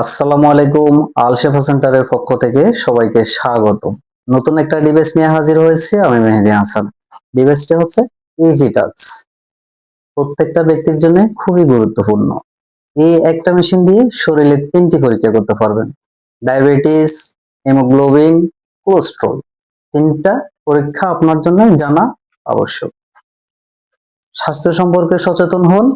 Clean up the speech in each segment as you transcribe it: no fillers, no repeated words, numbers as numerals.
আসসালামু আলাইকুম। আল শেফা সেন্টারের পক্ষ থেকে সবাইকে স্বাগত। নতুন একটা ডিভাইস নিয়ে হাজির হয়েছে, আমি মেহেদী হাসান। ডিভাইসটি হচ্ছে ইজি টাচ। প্রত্যেকটা ব্যক্তির জন্য খুবই গুরুত্বপূর্ণ। এই একটা মেশিন দিয়ে শরীরের 3টি পরীক্ষা করতে পারবেন: ডায়াবেটিস, হিমোগ্লোবিন, কোলেস্ট্রল। 3টা পরীক্ষা আপনার জন্য জানা আবশ্যক। স্বাস্থ্য সম্পর্কে সচেতন হন,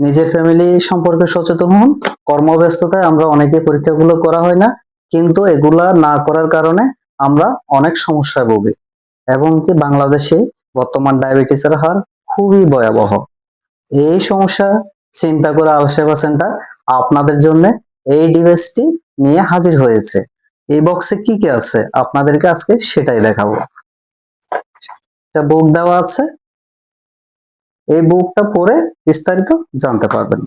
নিজের ফ্যামিলি সম্পর্কে সচেতন হন। কর্মব্যস্ততায় আমরা অনেকে পরীক্ষাগুলো করা হয় না, কিন্তু এগুলা না করার কারণে আমরা অনেক সমস্যায় ভুগি, এবং কি বাংলাদেশে বর্তমান ডায়াবেটিসের হার খুবই ভয়াবহ। এই সমস্যা চিন্তা করে আল সেবা সেন্টার আপনাদের জন্য এই ডিভাইসটি নিয়ে হাজির হয়েছে। এই বক্সে কি কি আছে আপনাদেরকে আজকে সেটাই দেখাবো। একটা বুক দেওয়া আছে, এই বুকটা পড়ে বিস্তারিত জানতে পারবেন।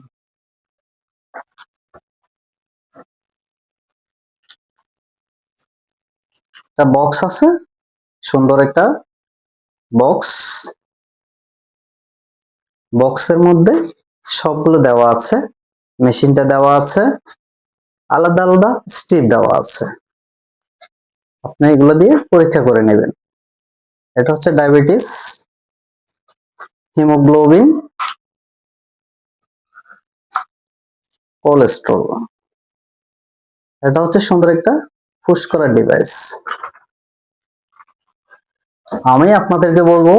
একটা বক্স আছে, সুন্দর একটা বক্স। বক্সের মধ্যে সবগুলো দেওয়া আছে, মেশিনটা দেওয়া আছে, আলাদা আলাদা স্ট্রিপ দেওয়া আছে। আপনি এগুলো দিয়ে পরীক্ষা করে নেবেন। এটা হচ্ছে ডায়াবেটিস, হিমোগ্লোবিন, কোলেস্ট্রল। এটা হচ্ছে সুন্দর একটা পুশ করার ডিভাইস। আমি আপনাদেরকে বলবো,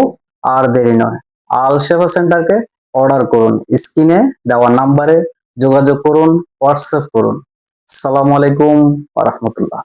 আর দেরি নয়, আল সেবা সেন্টারকে অর্ডার করুন। স্ক্রিনে দেওয়া নাম্বারে যোগাযোগ করুন, হোয়াটসঅ্যাপ করুন। আসসালামু আলাইকুম ওয়া রাহমাতুল্লাহ।